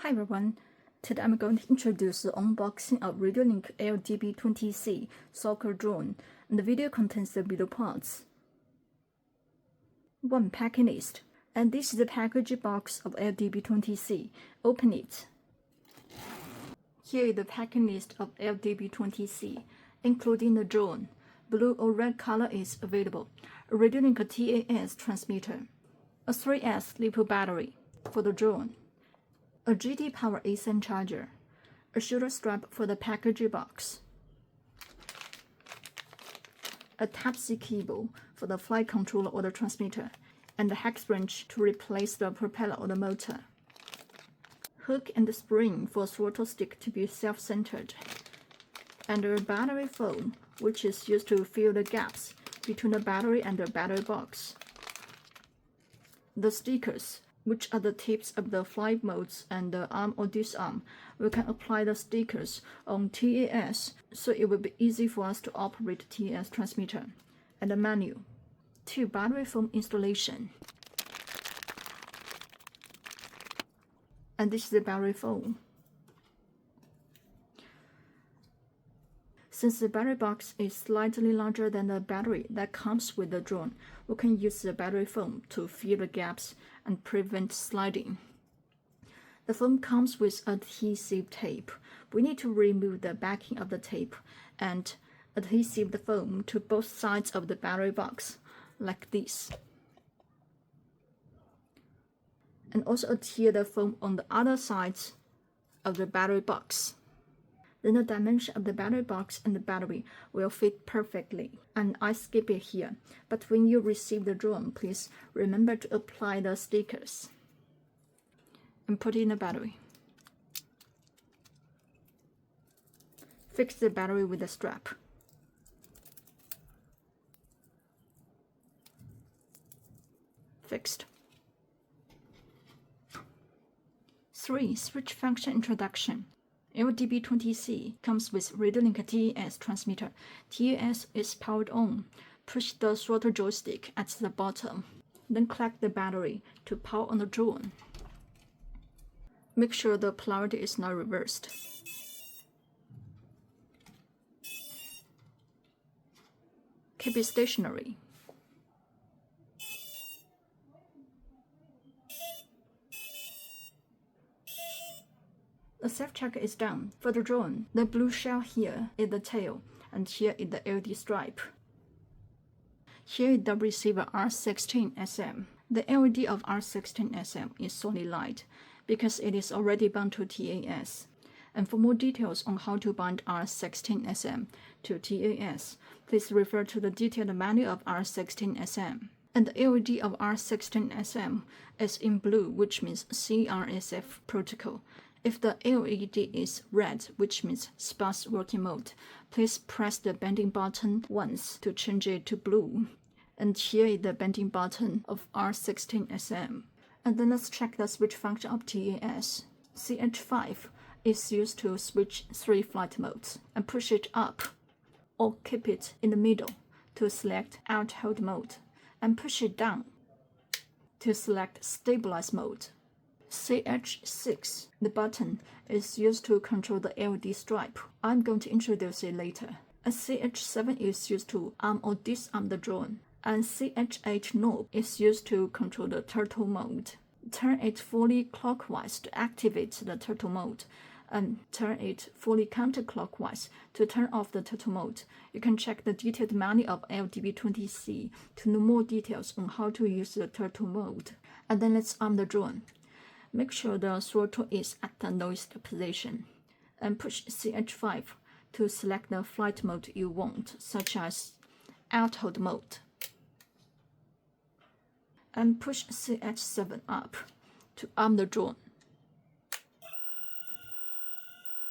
Hi everyone, today I'm going to introduce the unboxing of RadioLink LD-B20C soccer drone, and the video contains the below parts. 1. Packing list. And this is the package box of LD-B20C. Open it. Here is the packing list of LD-B20C, including the drone. Blue or red color is available. A RadioLink T8S transmitter. A 3S Lipo Battery for the drone. A GT power AC charger, a shoulder strap for the package box, a Type-C cable for the flight controller or the transmitter, and a hex wrench to replace the propeller or the motor, hook and spring for throttle stick to be self-centered, and a battery foam which is used to fill the gaps between the battery and the battery box. The stickers, which are the tips of the flight modes and the arm or disarm. We can apply the stickers on T8S, so it will be easy for us to operate T8S transmitter. And the menu. 2. Battery foam installation. And this is the battery foam. Since the battery box is slightly larger than the battery that comes with the drone, we can use the battery foam to fill the gaps and prevent sliding. The foam comes with adhesive tape. We need to remove the backing of the tape and adhesive the foam to both sides of the battery box, like this. And also adhere the foam on the other sides of the battery box. Then the dimension of the battery box and the battery will fit perfectly. And I skip it here, but when you receive the drone, please remember to apply the stickers and put in the battery. Fix the battery with a strap. Fixed. 3. Switch function introduction. LD-B20C comes with RadioLink T8S transmitter. T8S is powered on. Push the throttle joystick at the bottom. Then click the battery to power on the drone. Make sure the polarity is not reversed. Keep it stationary. The self-checker is done. For the drone, the blue shell here is the tail, and here is the LED stripe. Here is the receiver R16SM. The LED of R16SM is solid light because it is already bound to T8S. And for more details on how to bind R16SM to T8S, please refer to the detailed manual of R16SM. And the LED of R16SM is in blue, which means CRSF protocol. If the LED is red, which means sparse working mode, please press the bending button once to change it to blue. And here is the bending button of R16SM. And then let's check the switch function of T8S. CH5 is used to switch 3 flight modes, and push it up or keep it in the middle to select alt hold mode, and push it down to select stabilize mode. CH6, the button, is used to control the LED stripe. I'm going to introduce it later. A CH7 is used to arm or disarm the drone, and CH8 knob is used to control the turtle mode. Turn it fully clockwise to activate the turtle mode, and turn it fully counterclockwise to turn off the turtle mode. You can check the detailed manual of LD-B20C to know more details on how to use the turtle mode. And then let's arm the drone. Make sure the throttle is at the lowest position, and push CH5 to select the flight mode you want, such as alt hold mode. And push CH7 up to arm the drone.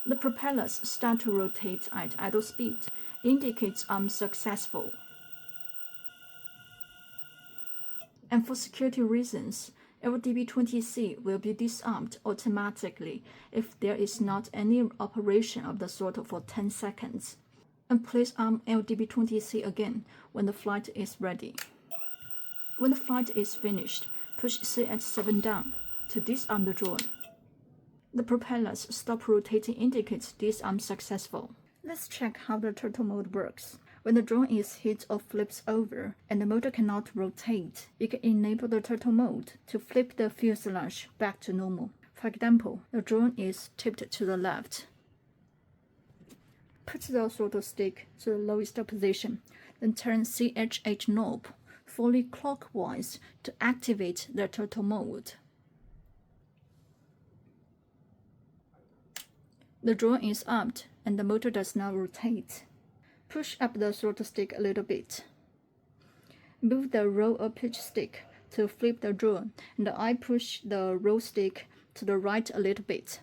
The propellers start to rotate at idle speed, indicates arm successful. And for security reasons, LD-B20C will be disarmed automatically if there is not any operation of the throttle for 10 seconds. And please arm LD-B20C again when the flight is ready. When the flight is finished, push CH7 down to disarm the drone. The propeller's stop rotating indicates disarm successful. Let's check how the throttle mode works. When the drone is hit or flips over and the motor cannot rotate, you can enable the throttle mode to flip the fuselage back to normal. For example, the drone is tipped to the left. Put the throttle stick to the lowest position, then turn CHH knob fully clockwise to activate the throttle mode. The drone is armed and the motor does not rotate. Push up the throttle stick a little bit. Move the roll or pitch stick to flip the drone, and I push the roll stick to the right a little bit.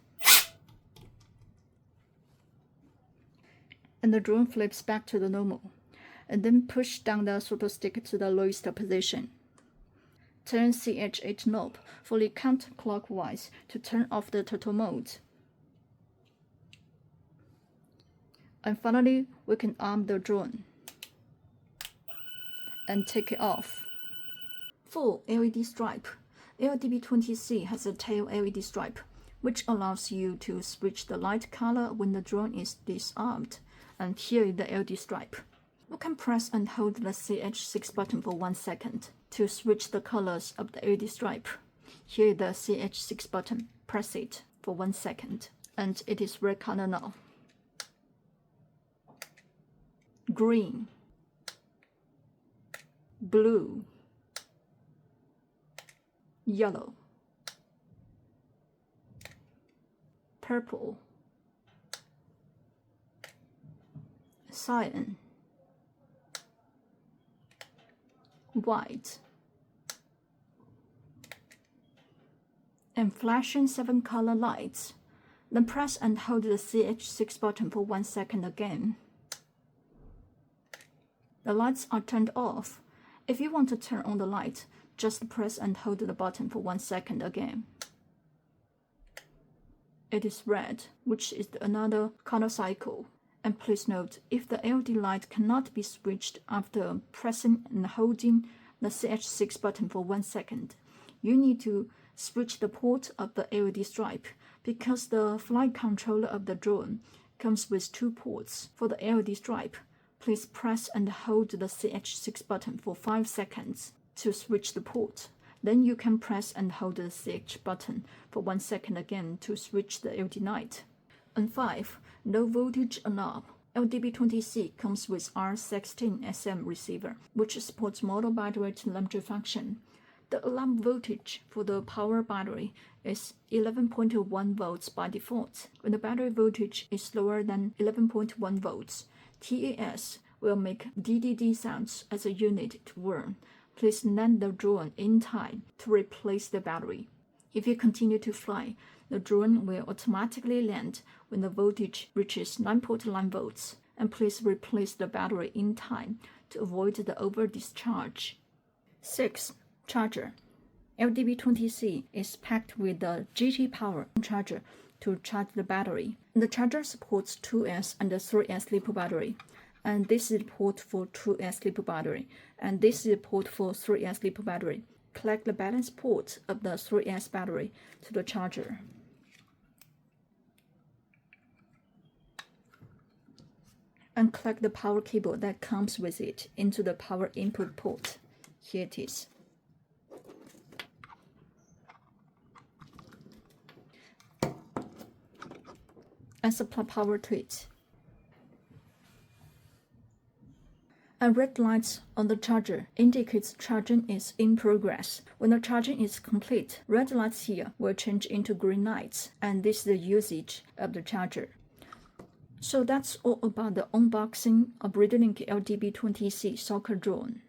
And the drone flips back to the normal. And then push down the throttle stick to the lowest position. Turn CHH knob fully counterclockwise to turn off the throttle mode. And finally, we can arm the drone and take it off. Full LED stripe. LD-B20C has a tail LED stripe, which allows you to switch the light color when the drone is disarmed. And here is the LED stripe. You can press and hold the CH6 button for 1 second to switch the colors of the LED stripe. Here is the CH6 button. Press it for 1 second, and it is red color now. Green, blue, yellow, purple, cyan, white, and flashing 7 color lights. Then press and hold the CH6 button for 1 second again. The lights are turned off. If you want to turn on the light, just press and hold the button for 1 second again. It is red, which is another color cycle. And please note, if the LED light cannot be switched after pressing and holding the CH6 button for 1 second, you need to switch the port of the LED stripe, because the flight controller of the drone comes with 2 ports. For the LED stripe, please press and hold the CH6 button for 5 seconds to switch the port. Then you can press and hold the CH button for 1 second again to switch the LED light. And 5. Low voltage alarm. LD-B20C comes with R16SM receiver, which supports motor battery telemetry function. The alarm voltage for the power battery is 11.1 volts by default. When the battery voltage is lower than 11.1 volts, TAS will make DDD sounds as a unit to warn. Please land the drone in time to replace the battery. If you continue to fly, the drone will automatically land when the voltage reaches 9.9 volts, and please replace the battery in time to avoid the over-discharge. 6. Charger. LD-B20C is packed with the GT power charger to charge the battery. The charger supports 2S and 3S Lipo battery, and this is the port for 2S Lipo battery, and this is the port for 3S Lipo battery. Connect the balance port of the 3S battery to the charger. And connect the power cable that comes with it into the power input port. Here it is. And supply power to it. And red lights on the charger indicates charging is in progress. When the charging is complete, red lights here will change into green lights, and this is the usage of the charger. So that's all about the unboxing of RadioLink LD-B20C soccer drone.